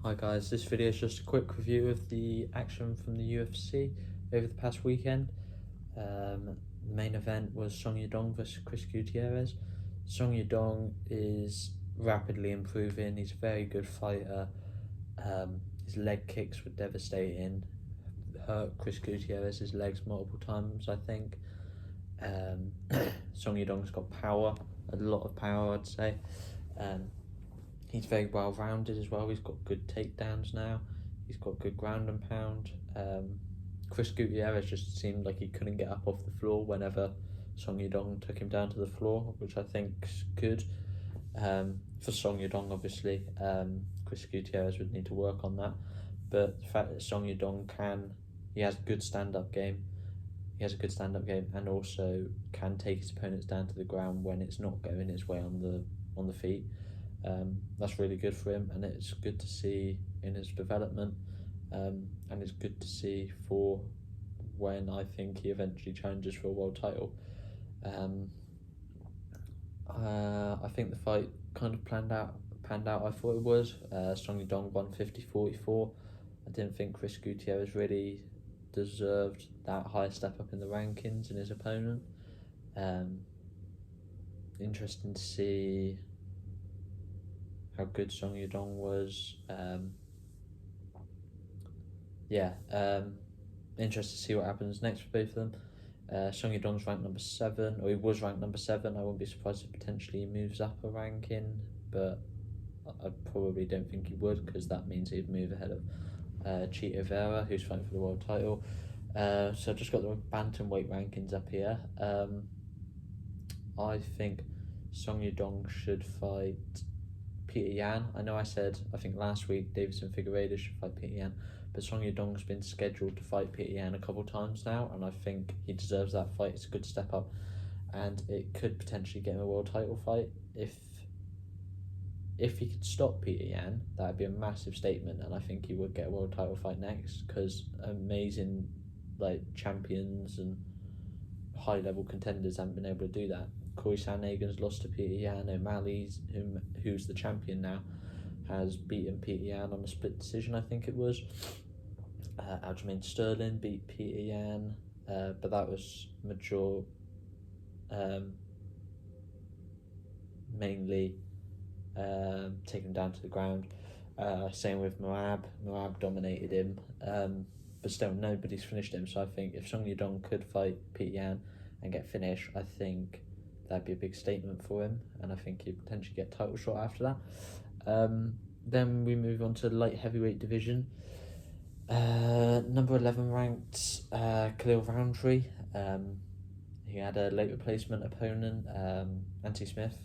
Hi guys, this video is just a quick review of the action from the UFC over the past weekend. The main event was Song Yadong versus Chris Gutierrez. Song Yadong is rapidly improving, he's a very good fighter. His leg kicks were devastating, hurt Chris Gutierrez's legs multiple times I think. Song Yadong's got power, a lot of power I'd say. He's very well rounded as well. He's got good takedowns now. He's got good ground and pound. Chris Gutierrez just seemed like he couldn't get up off the floor whenever Song Yadong took him down to the floor, which I think's good. For Song Yadong, obviously, Chris Gutierrez would need to work on that. But the fact that Song Yadong he has a good stand-up game. He has a good stand-up game and also can take his opponents down to the ground when it's not going his way on the feet. That's really good for him, and it's good to see in his development, and it's good to see for when I think he eventually challenges for a world title. I think the fight kind of panned out I thought it was. Song Yadong won 50-44. I didn't think Chris Gutierrez really deserved that high step up in the rankings in his opponent. Interesting to see how good Song Yadong was. Interested to see what happens next for both of them. Song Yadong's ranked number 7, or he was ranked number 7. I wouldn't be surprised if potentially he moves up a ranking, but I probably don't think he would, because that means he'd move ahead of Chito Vera, who's fighting for the world title. So I've just got the bantamweight rankings up here. I think Song Yadong should fight Peter Yan. I know I said, I think last week, Davidson Figueiredo should fight Peter Yan, but Song Yadong's been scheduled to fight Peter Yan a couple times now, and I think he deserves that fight. It's a good step up, and it could potentially get him a world title fight. If he could stop Peter Yan, that would be a massive statement, and I think he would get a world title fight next, because amazing champions and high level contenders haven't been able to do that. Corey Sandhagen's lost to Peter Yan. O'Malley's, who's the champion now, has beaten Peter Yan on a split decision, I think it was. Aljamain Sterling beat Peter Yan, but that was mainly taking him down to the ground. Same with Moab. Moab dominated him, but still nobody's finished him. So I think if Song Yadong could fight Peter Yan and get finished, I think that'd be a big statement for him, and I think he'd potentially get a title shot after that. Then we move on to the light heavyweight division. Number 11 ranked Khalil Roundtree. He had a late replacement opponent, Anthony Smith.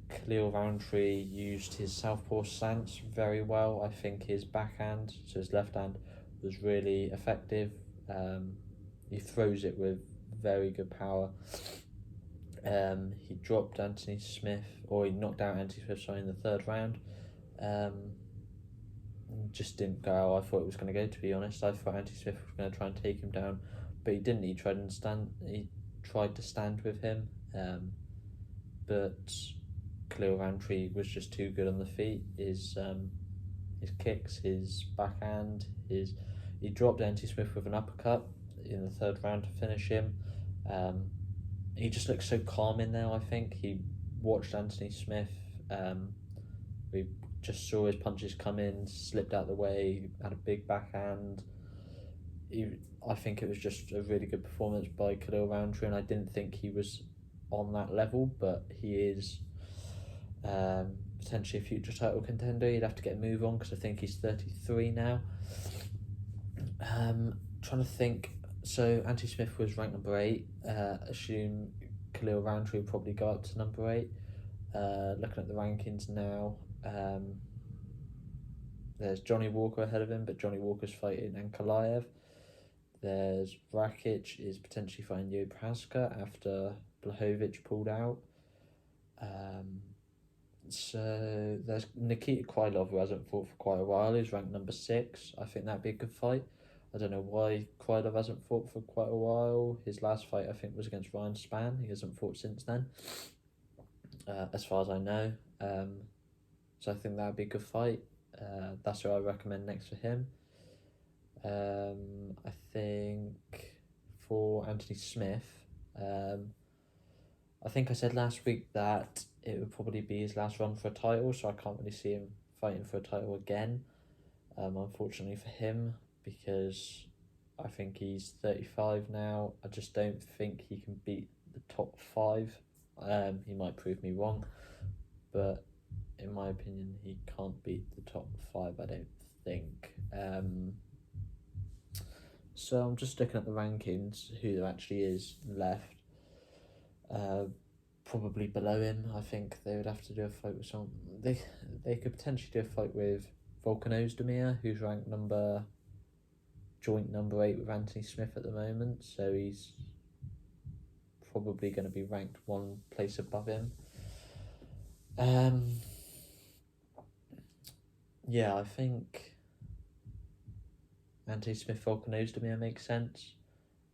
Khalil Roundtree used his southpaw stance very well. I think his backhand, so his left hand, was really effective. He throws it with very good power. He dropped Anthony Smith, or he knocked out Anthony Smith, in the third round. Just didn't go how I thought it was going to go, to be honest. I thought Anthony Smith was going to try and take him down, but he didn't. He tried to stand with him, but Khalil Roundtree was just too good on the feet. His kicks, his backhand, he dropped Anthony Smith with an uppercut in the third round to finish him. He just looked so calm in there. I think he watched Anthony Smith. We just saw his punches come in, slipped out the way, had a big backhand. I think it was just a really good performance by Khalil Roundtree, and I didn't think he was on that level, but he is potentially a future title contender. He'd have to get a move on, because I think he's 33 now. Trying to think. So Anthony Smith was ranked number 8. Assume Khalil Roundtree will probably go up to number 8. Looking at the rankings now, there's Johnny Walker ahead of him, but Johnny Walker's fighting Ankalaev. There's Rakic is potentially fighting Yo Praska after Blachowicz pulled out. So there's Nikita Krylov, who hasn't fought for quite a while. He's ranked number 6. I think that'd be a good fight. I don't know why Krylov hasn't fought for quite a while. His last fight, I think, was against Ryan Spann. He hasn't fought since then, as far as I know. So I think that would be a good fight. That's what I recommend next for him. I think for Anthony Smith, I think I said last week that it would probably be his last run for a title, so I can't really see him fighting for a title again, unfortunately for him, because I think he's 35 now. I just don't think he can beat the top 5. He might prove me wrong, but in my opinion, he can't beat the top 5, I don't think. So I'm just looking at the rankings, who there actually is left. Probably below him. I think they would have to do a fight with some. They could potentially do a fight with Volkan Ozdemir, who's ranked joint number 8 with Anthony Smith at the moment. So he's probably going to be ranked one place above him. Yeah, I think Anthony Smith, Volkan Ozdemir makes sense.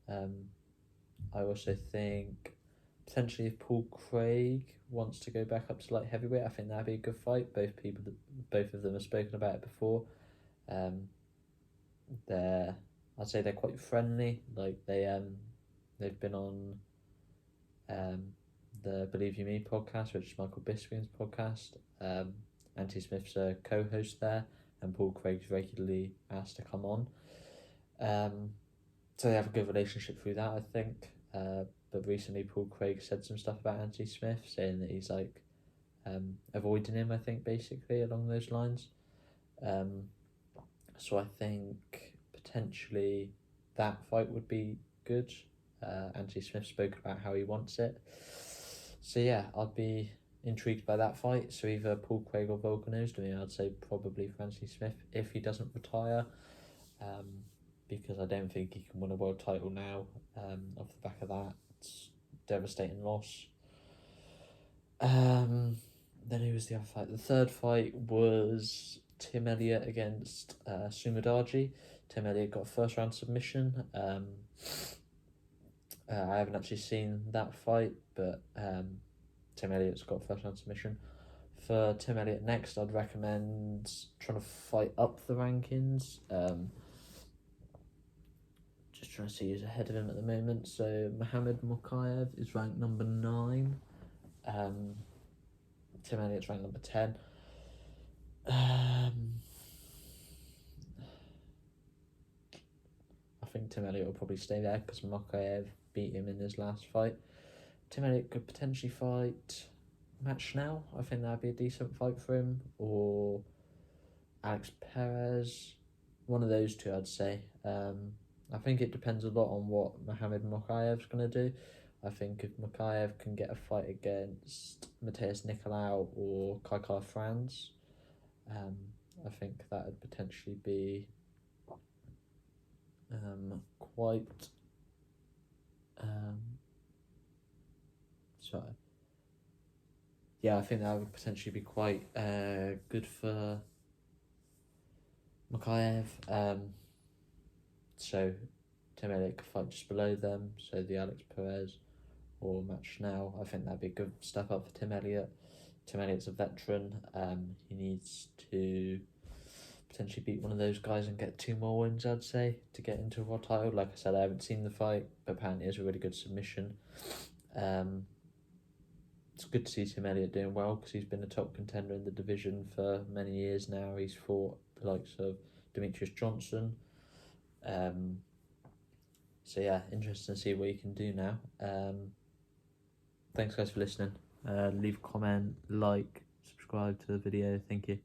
I also think potentially if Paul Craig wants to go back up to light heavyweight, I think that'd be a good fight. Both of them have spoken about it before. I'd say they're quite friendly. Like they've been on the Believe You Me podcast, which is Michael Bisping's podcast. Anthony Smith's a co-host there, and Paul Craig's regularly asked to come on. So they have a good relationship through that, I think. But recently Paul Craig said some stuff about Anthony Smith, saying that he's like avoiding him, I think, basically along those lines. So I think potentially that fight would be good. Anthony Smith spoke about how he wants it. So yeah, I'd be intrigued by that fight. So either Paul Craig or Volkan Ozdemir, I'd say probably for Anthony Smith if he doesn't retire. Because I don't think he can win a world title now. Off the back of that, it's a devastating loss. Then who was the other fight? The third fight was Tim Elliott against Sumadaji. Tim Elliott got a first round submission. I haven't actually seen that fight, but Tim Elliott's got a first round submission. For Tim Elliott next, I'd recommend trying to fight up the rankings. Just trying to see who's ahead of him at the moment. So Mohamed Mokaev is ranked number 9. Tim Elliott's ranked number 10. I think Tim Elliott will probably stay there because Mokaev beat him in his last fight. Tim Elliott could potentially fight Matt Schnell. I think that'd be a decent fight for him. Or Alex Perez. One of those two, I'd say. I think it depends a lot on what Mohamed Mokaev's going to do. I think if Mokaev can get a fight against Mateus Nicolau or Kai Franz, I think that would potentially be quite... Yeah, I think that would potentially be quite good for Mokaev. So Tim Elliott could fight just below them, so the Alex Perez or Matt Schnell. I think that'd be a good step up for Tim Elliott. Tim Elliott's a veteran. He needs to potentially beat one of those guys and get 2 more wins, I'd say, to get into a world title. Like I said, I haven't seen the fight, but apparently it's a really good submission. It's good to see Tim Elliott doing well because he's been a top contender in the division for many years now. He's fought the likes of Demetrius Johnson. So yeah, interesting to see what he can do now. Thanks guys for listening. Leave a comment, like, subscribe to the video. Thank you.